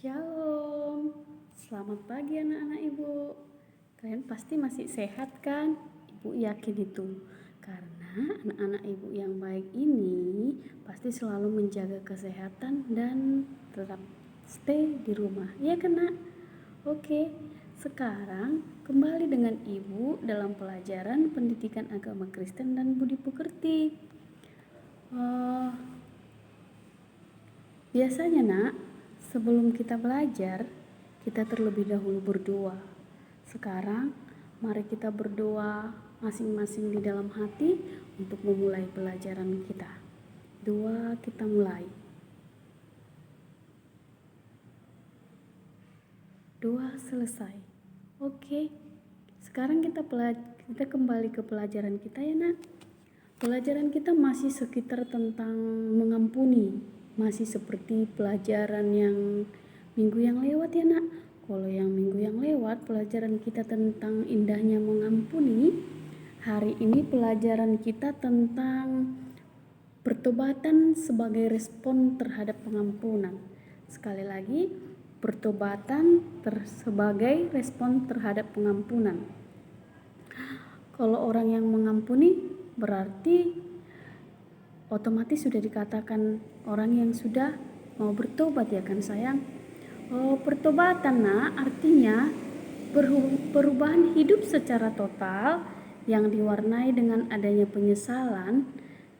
Shalom, selamat pagi anak-anak ibu. Kalian pasti masih sehat kan? Ibu yakin itu. Karena anak-anak ibu yang baik ini pasti selalu menjaga kesehatan dan tetap stay di rumah. Ya kan nak? Oke, sekarang kembali dengan ibu dalam pelajaran pendidikan agama Kristen dan budi pekerti. Biasanya nak, sebelum kita belajar, kita terlebih dahulu berdoa. Sekarang, mari kita berdoa masing-masing di dalam hati untuk memulai pelajaran kita. Doa kita mulai. Doa selesai. Oke, sekarang kita kembali ke pelajaran kita ya nak. Pelajaran kita masih sekitar tentang mengampuni. Masih seperti pelajaran yang minggu yang lewat ya nak. Kalau yang minggu yang lewat pelajaran kita tentang indahnya mengampuni. Hari ini pelajaran kita tentang pertobatan sebagai respon terhadap pengampunan. Sekali lagi, pertobatan sebagai respon terhadap pengampunan. Kalau orang yang mengampuni berarti otomatis sudah dikatakan orang yang sudah mau bertobat ya kan sayang. Pertobatan artinya perubahan hidup secara total yang diwarnai dengan adanya penyesalan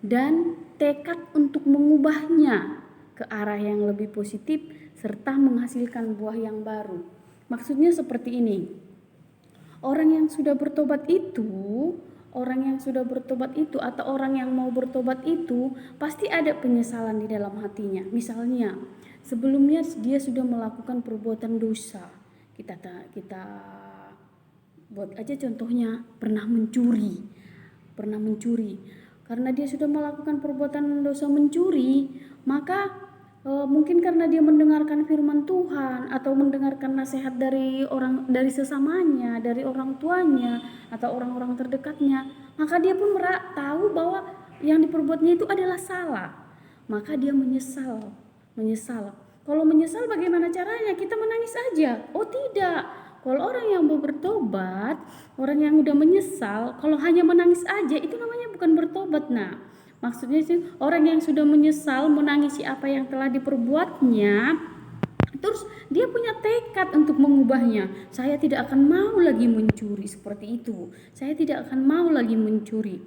dan tekad untuk mengubahnya ke arah yang lebih positif serta menghasilkan buah yang baru. Maksudnya seperti ini. Orang yang sudah bertobat itu atau orang yang mau bertobat itu pasti ada penyesalan di dalam hatinya. Misalnya, sebelumnya dia sudah melakukan perbuatan dosa. Kita buat aja contohnya, pernah mencuri. Karena dia sudah melakukan perbuatan dosa mencuri, maka mungkin karena dia mendengarkan firman Tuhan atau mendengarkan nasihat dari sesamanya, dari orang tuanya atau orang-orang terdekatnya, maka dia pun tahu bahwa yang diperbuatnya itu adalah salah. Maka dia menyesal. Kalau menyesal bagaimana caranya? Kita menangis aja? Oh tidak. Kalau orang yang mau bertobat, orang yang udah menyesal, kalau hanya menangis aja itu namanya bukan bertobat nah. Maksudnya sih orang yang sudah menyesal menangisi apa yang telah diperbuatnya, terus dia punya tekad untuk mengubahnya. Saya tidak akan mau lagi mencuri seperti itu. Saya tidak akan mau lagi mencuri.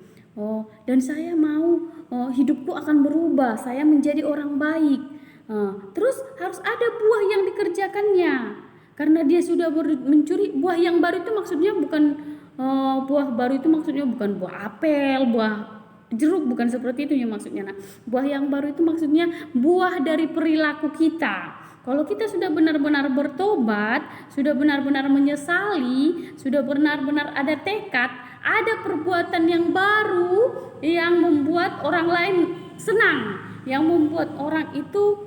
Dan saya mau hidupku akan berubah. Saya menjadi orang baik. Terus harus ada buah yang dikerjakannya. Karena dia sudah mencuri, buah yang baru itu maksudnya bukan buah baru itu maksudnya bukan buah apel, buah jeruk, bukan seperti itu ya maksudnya. Buah yang baru itu maksudnya buah dari perilaku kita. Kalau kita sudah benar-benar bertobat, sudah benar-benar menyesali, sudah benar-benar ada tekad, ada perbuatan yang baru yang membuat orang lain senang, yang membuat orang itu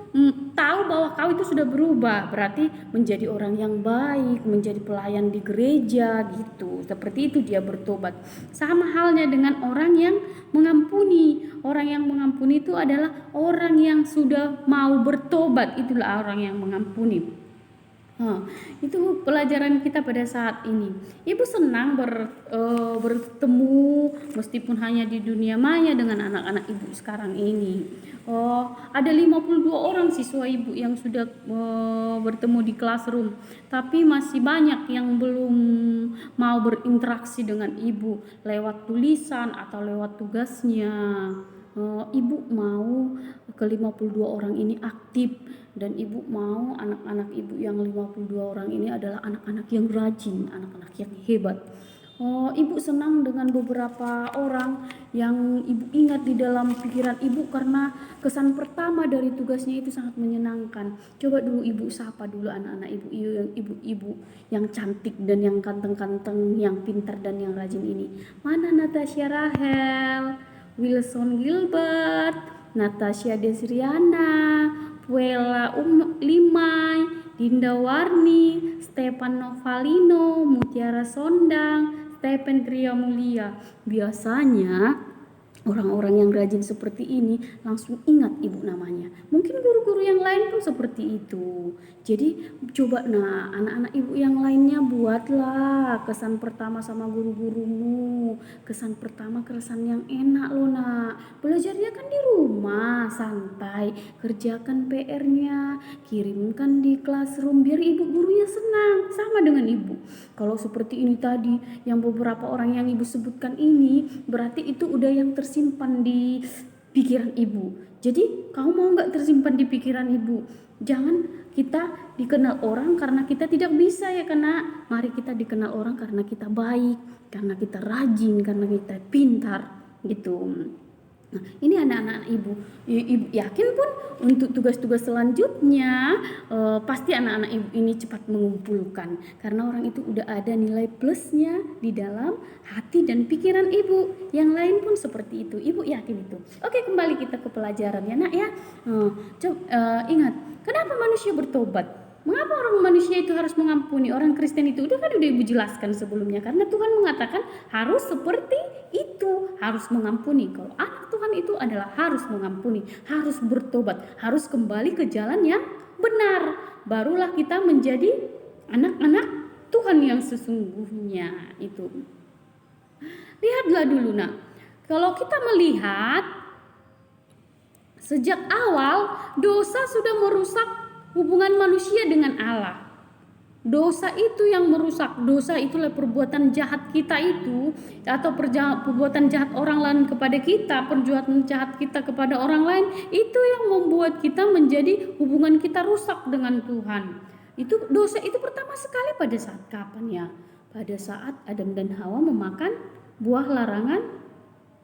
tahu bahwa kau itu sudah berubah, berarti menjadi orang yang baik, menjadi pelayan di gereja gitu. Seperti itu dia bertobat. Sama halnya dengan orang yang mengampuni. Orang yang mengampuni itu adalah orang yang sudah mau bertobat, itulah orang yang mengampuni. Itu pelajaran kita pada saat ini. Ibu senang bertemu meskipun hanya di dunia maya dengan anak-anak ibu sekarang ini. Ada 52 orang siswa ibu yang sudah bertemu di classroom, tapi masih banyak yang belum mau berinteraksi dengan ibu lewat tulisan atau lewat tugasnya. Ibu mau ke 52 orang ini aktif, dan ibu mau anak-anak ibu yang 52 orang ini adalah anak-anak yang rajin, anak-anak yang hebat. Ibu senang dengan beberapa orang yang ibu ingat di dalam pikiran ibu karena kesan pertama dari tugasnya itu sangat menyenangkan. Coba dulu ibu sapa dulu anak-anak ibu yang cantik dan yang ganteng-ganteng, yang pintar dan yang rajin ini. Mana Natasha Rahel, Wilson Gilbert, Natasha Desriana, Puela Limai, Dinda Warni, Stefan Novalino, Mutiara Sondang, Stephen Kriya Mulia. Biasanya Orang-orang yang rajin seperti ini langsung ingat ibu namanya. Mungkin guru-guru yang lain pun seperti itu. Jadi coba anak-anak ibu yang lainnya buatlah kesan pertama sama guru-gurumu. Kesan pertama kesan yang enak loh Belajarnya kan di rumah, santai. Kerjakan PR-nya, kirimkan di classroom biar ibu gurunya senang. Sama dengan ibu. Kalau seperti ini tadi, yang beberapa orang yang ibu sebutkan ini, berarti itu udah yang tersimpan di pikiran ibu. Jadi kamu mau gak tersimpan di pikiran ibu? Jangan kita dikenal orang karena kita tidak bisa ya kena. Mari kita dikenal orang karena kita baik, karena kita rajin, karena kita pintar gitu. Nah, ini anak-anak ibu yakin pun untuk tugas-tugas selanjutnya pasti anak-anak ibu ini cepat mengumpulkan karena orang itu udah ada nilai plusnya di dalam hati dan pikiran ibu. Yang lain pun seperti itu, ibu yakin itu. Oke, kembali kita ke pelajaran ya nak ya. Ingat, kenapa manusia bertobat? Mengapa orang manusia itu harus mengampuni? Orang Kristen itu udah ibu jelaskan sebelumnya, karena Tuhan mengatakan harus seperti itu, harus mengampuni. Kalau anak Tuhan itu adalah harus mengampuni, harus bertobat, harus kembali ke jalan yang benar. Barulah kita menjadi anak-anak Tuhan yang sesungguhnya itu. Lihatlah dulu kalau kita melihat sejak awal dosa sudah merusak hubungan manusia dengan Allah. Dosa itu yang merusak. Dosa itulah perbuatan jahat kita itu, atau perbuatan jahat orang lain kepada kita, perbuatan jahat kita kepada orang lain, itu yang membuat kita menjadi hubungan kita rusak dengan Tuhan. Itu dosa itu pertama sekali pada saat kapan ya? Pada saat Adam dan Hawa memakan buah larangan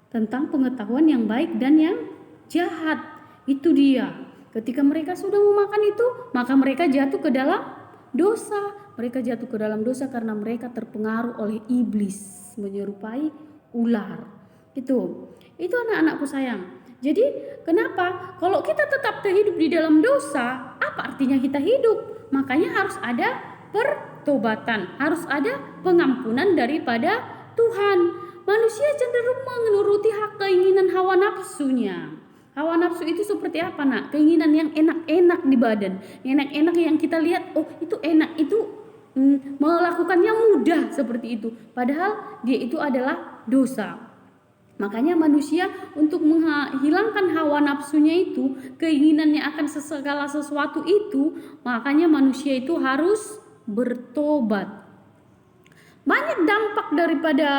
tentang pengetahuan yang baik dan yang jahat. Itu dia. Ketika mereka sudah memakan itu, maka mereka jatuh ke dalam dosa. Mereka jatuh ke dalam dosa karena mereka terpengaruh oleh iblis, menyerupai ular. Itu anak-anakku sayang. Jadi kenapa? Kalau kita tetap hidup di dalam dosa, apa artinya kita hidup? Makanya harus ada pertobatan, harus ada pengampunan daripada Tuhan. Manusia cenderung menuruti hak keinginan hawa nafsunya. Hawa nafsu itu seperti apa Keinginan yang enak-enak di badan, enak-enak yang kita lihat, oh itu enak, itu melakukannya mudah seperti itu. Padahal dia itu adalah dosa. Makanya manusia untuk menghilangkan hawa nafsunya itu, keinginannya akan segala sesuatu itu, makanya manusia itu harus bertobat. Banyak dampak daripada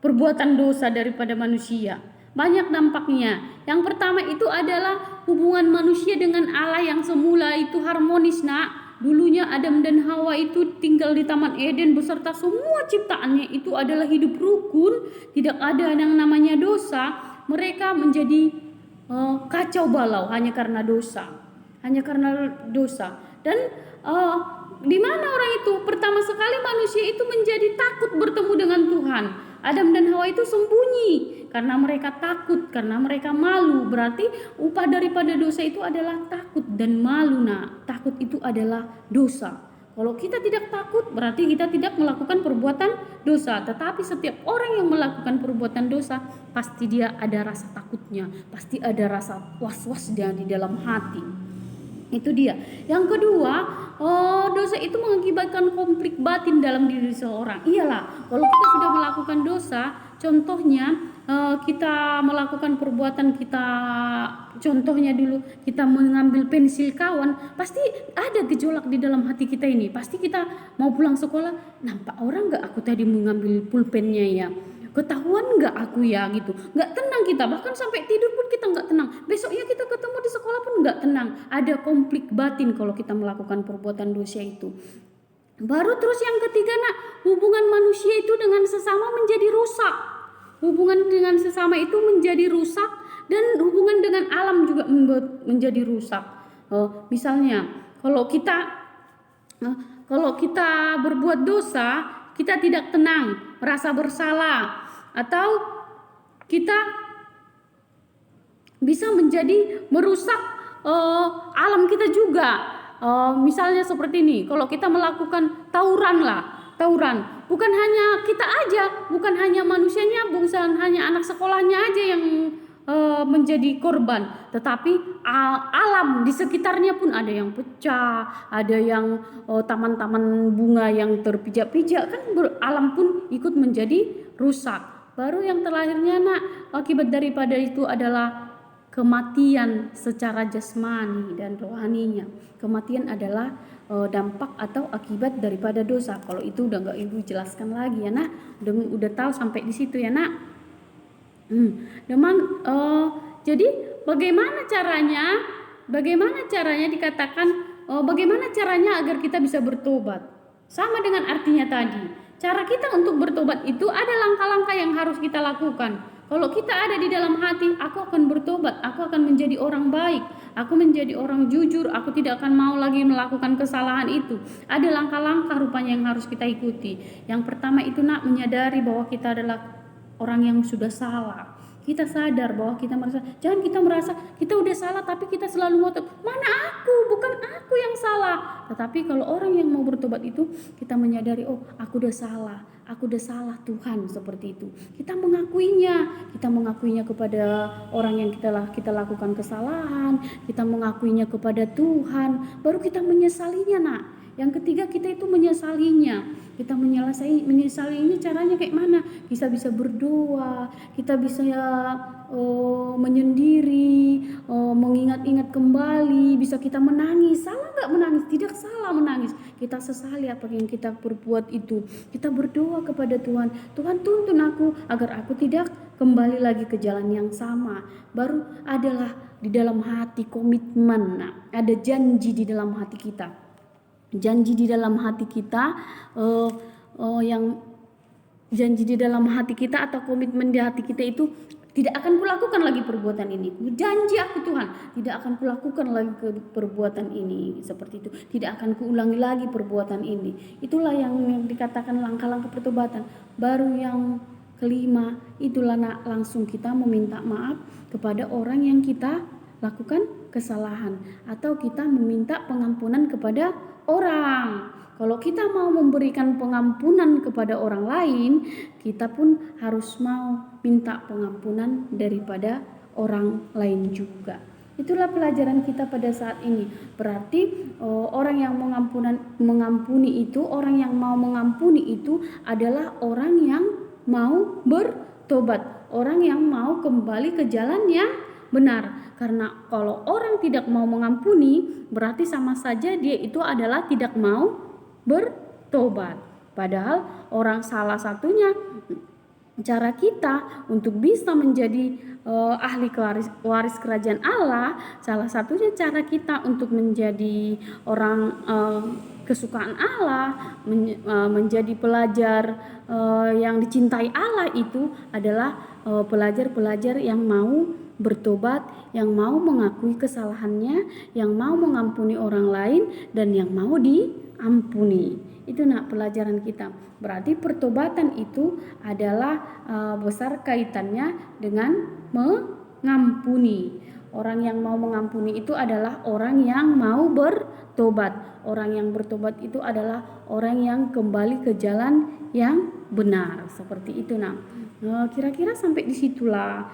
perbuatan dosa daripada manusia. Banyak dampaknya. Yang pertama itu adalah hubungan manusia dengan Allah yang semula itu harmonis Dulunya Adam dan Hawa itu tinggal di Taman Eden beserta semua ciptaannya itu adalah hidup rukun, tidak ada yang namanya dosa. Mereka menjadi kacau balau hanya karena dosa. Dan di mana orang itu? Pertama sekali manusia itu menjadi takut bertemu dengan Tuhan. Adam dan Hawa itu sembunyi karena mereka takut, karena mereka malu. Berarti upah daripada dosa itu adalah takut dan malu Takut itu adalah dosa. Kalau kita tidak takut, berarti kita tidak melakukan perbuatan dosa. Tetapi setiap orang yang melakukan perbuatan dosa, pasti dia ada rasa takutnya, pasti ada rasa was-was di dalam hati. Itu dia. Yang kedua, dosa itu mengakibatkan konflik batin dalam diri seseorang. Iyalah, kalau kita sudah melakukan dosa, contohnya kita melakukan perbuatan kita, contohnya dulu kita mengambil pensil kawan, pasti ada gejolak di dalam hati kita ini. Pasti kita mau pulang sekolah, nampak orang gak aku tadi mengambil pulpennya ya? Ketahuan gak aku ya gitu? Gak tenang kita, bahkan sampai tidur pun kita gak tenang. Besoknya kita ketemu di sekolah pun gak tenang. Ada konflik batin kalau kita melakukan perbuatan dosa itu. Baru terus yang ketiga hubungan manusia itu dengan sesama menjadi rusak. Hubungan dengan sesama itu menjadi rusak, dan hubungan dengan alam juga menjadi rusak. Misalnya kalau kita berbuat dosa, kita tidak tenang, merasa bersalah, atau kita bisa menjadi merusak alam kita juga. Misalnya seperti ini, kalau kita melakukan tawuran tawuran. Bukan hanya kita aja, bukan hanya manusianya, bukan hanya anak sekolahnya aja yang menjadi korban, tetapi alam di sekitarnya pun ada yang pecah, ada yang taman-taman bunga yang terpijak-pijak, kan alam pun ikut menjadi rusak. Baru yang terakhirnya nak, akibat daripada itu adalah kematian secara jasmani dan rohaninya. Kematian adalah dampak atau akibat daripada dosa. Kalau itu udah nggak ibu jelaskan lagi ya nak, udah tahu sampai di situ ya nak. Jadi bagaimana caranya dikatakan bagaimana caranya agar kita bisa bertobat? Sama dengan artinya tadi. Cara kita untuk bertobat itu ada langkah-langkah yang harus kita lakukan. Kalau kita ada di dalam hati, aku akan bertobat, aku akan menjadi orang baik, aku menjadi orang jujur, aku tidak akan mau lagi melakukan kesalahan itu. Ada langkah-langkah rupanya yang harus kita ikuti. Yang pertama itu nak, menyadari bahwa kita adalah orang yang sudah salah. Kita sadar bahwa jangan kita merasa kita udah salah tapi kita selalu ngotot, mana aku, bukan aku yang salah. Tetapi kalau orang yang mau bertobat itu, kita menyadari, oh aku udah salah Tuhan, seperti itu. Kita mengakuinya kepada orang yang kita lakukan kesalahan, kita mengakuinya kepada Tuhan, baru kita menyesalinya nak. Yang ketiga, kita itu menyesalinya. Kita menyesalinya caranya kayak mana? Kita bisa berdoa, kita bisa menyendiri, mengingat-ingat kembali, bisa kita menangis. Salah nggak menangis? Tidak salah menangis. Kita sesali apa yang kita perbuat itu. Kita berdoa kepada Tuhan. Tuhan, tuntun aku agar aku tidak kembali lagi ke jalan yang sama. Baru adalah di dalam hati komitmen. Nah, ada janji di dalam hati kita. Janji di dalam hati kita janji di dalam hati kita atau komitmen di hati kita itu, tidak akan kulakukan lagi perbuatan ini. Janji aku Tuhan, tidak akan kulakukan lagi perbuatan ini, seperti itu. Tidak akan kuulangi lagi perbuatan ini. Itulah yang dikatakan langkah-langkah pertobatan. Baru yang kelima, itulah langsung kita meminta maaf kepada orang yang kita lakukan kesalahan, atau kita meminta pengampunan kepada orang. Kalau kita mau memberikan pengampunan kepada orang lain, kita pun harus mau minta pengampunan daripada orang lain juga. Itulah pelajaran kita pada saat ini. Berarti orang yang mengampuni itu, orang yang mau mengampuni itu adalah orang yang mau bertobat, orang yang mau kembali ke jalan yang benar. Karena kalau orang tidak mau mengampuni, berarti sama saja dia itu adalah tidak mau bertobat. Padahal salah satunya cara kita untuk bisa menjadi ahli waris kerajaan Allah, salah satunya cara kita untuk menjadi orang kesukaan Allah, menjadi pelajar yang dicintai Allah, itu adalah pelajar-pelajar yang mau bertobat, yang mau mengakui kesalahannya, yang mau mengampuni orang lain, dan yang mau diampuni. Itu nak pelajaran kita. Berarti pertobatan itu adalah besar kaitannya dengan mengampuni. Orang yang mau mengampuni itu adalah orang yang mau bertobat. Orang yang bertobat itu adalah orang yang kembali ke jalan yang benar. Seperti itu nak. Kira-kira sampai disitulah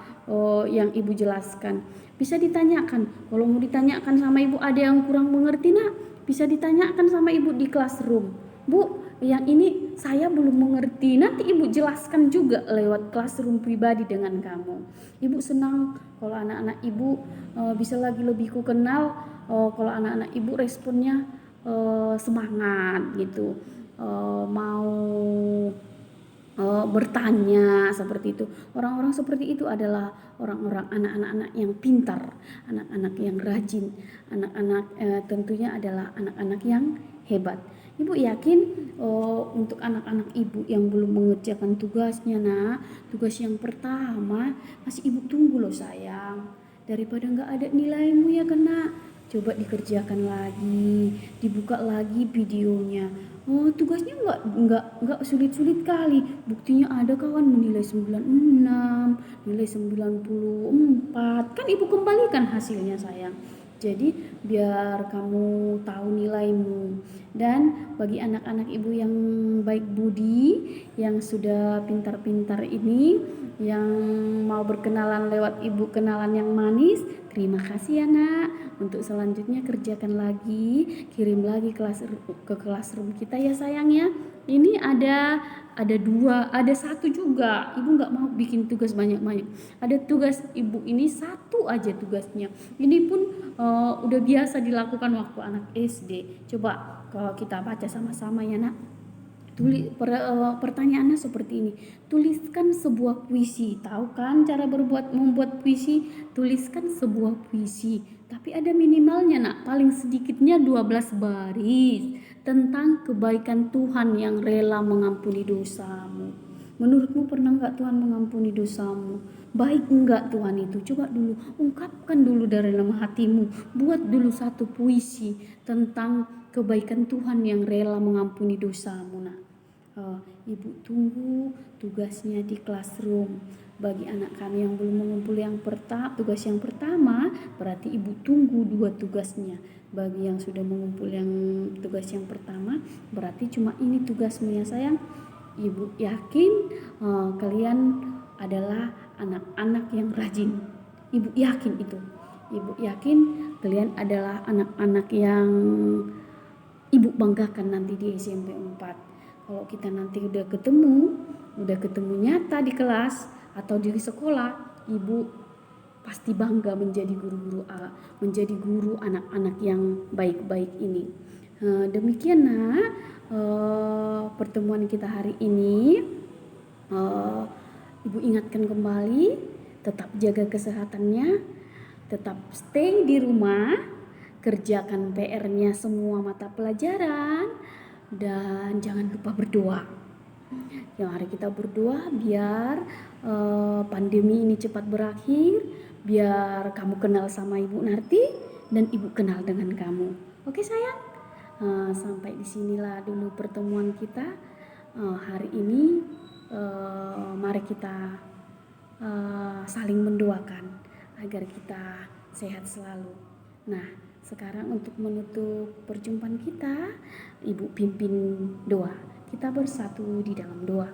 yang ibu jelaskan. Bisa ditanyakan, kalau mau ditanyakan sama ibu ada yang kurang mengerti nak, bisa ditanyakan sama ibu di classroom. Bu, yang ini saya belum mengerti, nanti ibu jelaskan juga lewat classroom pribadi dengan kamu. Ibu senang kalau anak-anak ibu bisa lagi lebih ku kenal, kalau anak-anak ibu responnya semangat gitu, mau bertanya, seperti itu. Orang-orang seperti itu adalah orang-orang anak-anak yang pintar, anak-anak yang rajin, anak-anak tentunya adalah anak-anak yang hebat. Ibu yakin untuk anak-anak ibu yang belum mengerjakan tugasnya, tugas yang pertama masih ibu tunggu loh sayang, daripada nggak ada nilaimu ya kena. Coba dikerjakan lagi, dibuka lagi videonya. Tugasnya nggak sulit-sulit kali. Buktinya ada kawan menilai 96, nilai 94. Kan ibu kembalikan hasilnya sayang. Jadi biar kamu tahu nilaimu, Dan bagi anak-anak ibu yang baik budi, yang sudah pintar-pintar ini, yang mau berkenalan lewat ibu kenalan yang manis, terima kasih ya nak. Untuk selanjutnya kerjakan lagi, kirim lagi ke classroom kita ya sayang ya. Ini ada dua, ada satu juga. Ibu nggak mau bikin tugas banyak-banyak. Ada tugas ibu ini satu aja tugasnya. Ini pun udah biasa dilakukan waktu anak SD. Coba kalau kita baca sama-sama ya nak. Pertanyaannya seperti ini. Tuliskan sebuah puisi. Tahu kan cara membuat puisi? Tuliskan sebuah puisi. Tapi ada minimalnya nak. Paling sedikitnya 12 baris. Tentang kebaikan Tuhan yang rela mengampuni dosamu. Menurutmu pernah enggak Tuhan mengampuni dosamu? Baik enggak Tuhan itu? Coba dulu ungkapkan dulu dari dalam hatimu. Buat dulu satu puisi tentang kebaikan Tuhan yang rela mengampuni dosamu nak. Ibu tunggu tugasnya di classroom. Bagi anak kami yang belum mengumpul tugas yang pertama, berarti ibu tunggu 2 tugasnya. Bagi yang sudah mengumpul yang tugas yang pertama, berarti cuma ini tugasmu ya sayang. Ibu yakin kalian adalah anak-anak yang rajin. Ibu yakin itu. Ibu yakin kalian adalah anak-anak yang ibu banggakan nanti di SMP 4. Kalau kita nanti udah ketemu nyata di kelas atau di sekolah, ibu pasti bangga menjadi menjadi guru anak-anak yang baik-baik ini. Demikian nak pertemuan kita hari ini. Ibu ingatkan kembali, tetap jaga kesehatannya, tetap stay di rumah, kerjakan PR-nya semua mata pelajaran, dan jangan lupa berdoa. Yang hari kita berdoa biar pandemi ini cepat berakhir, biar kamu kenal sama Ibu Narti dan Ibu kenal dengan kamu. Oke sayang, sampai disinilah dulu pertemuan kita hari ini. Mari kita saling mendoakan agar kita sehat selalu. Nah, sekarang untuk menutup perjumpaan kita, Ibu pimpin doa. Kita bersatu di dalam doa.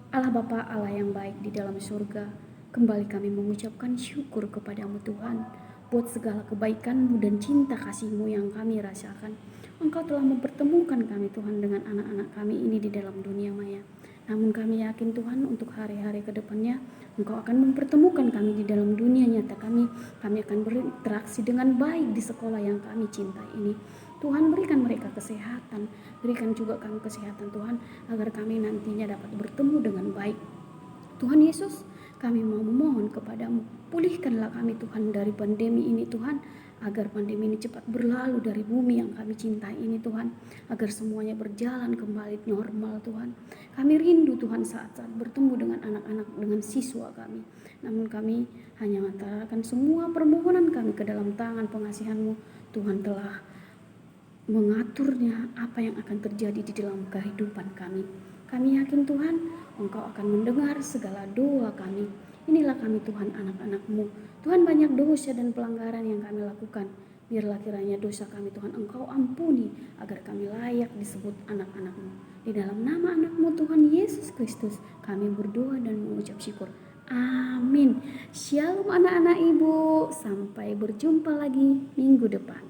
Allah Bapa, Allah yang baik di dalam surga, kembali kami mengucapkan syukur kepadamu Tuhan, buat segala kebaikan-Mu dan cinta kasih-Mu yang kami rasakan. Engkau telah mempertemukan kami Tuhan dengan anak-anak kami ini di dalam dunia maya. Namun kami yakin Tuhan untuk hari-hari ke depannya Engkau akan mempertemukan kami di dalam dunia nyata kami. Kami akan berinteraksi dengan baik di sekolah yang kami cintai ini. Tuhan berikan mereka kesehatan. Berikan juga kami kesehatan Tuhan, agar kami nantinya dapat bertemu dengan baik. Tuhan Yesus, kami mau memohon kepadamu, pulihkanlah kami Tuhan dari pandemi ini Tuhan, agar pandemi ini cepat berlalu dari bumi yang kami cintai ini Tuhan, agar semuanya berjalan kembali normal Tuhan. Kami rindu Tuhan saat-saat bertemu dengan anak-anak, dengan siswa kami. Namun kami hanya mengatakan semua permohonan kami ke dalam tangan pengasihan-Mu. Tuhan telah mengaturnya apa yang akan terjadi di dalam kehidupan kami. Kami yakin Tuhan, Engkau akan mendengar segala doa kami. Inilah kami Tuhan, anak-anak-Mu. Tuhan, banyak dosa dan pelanggaran yang kami lakukan. Biarlah kiranya dosa kami Tuhan Engkau ampuni, agar kami layak disebut anak-anak-Mu. Di dalam nama anak-Mu Tuhan Yesus Kristus, kami berdoa dan mengucap syukur. Amin. Shalom anak-anak ibu. Sampai berjumpa lagi minggu depan.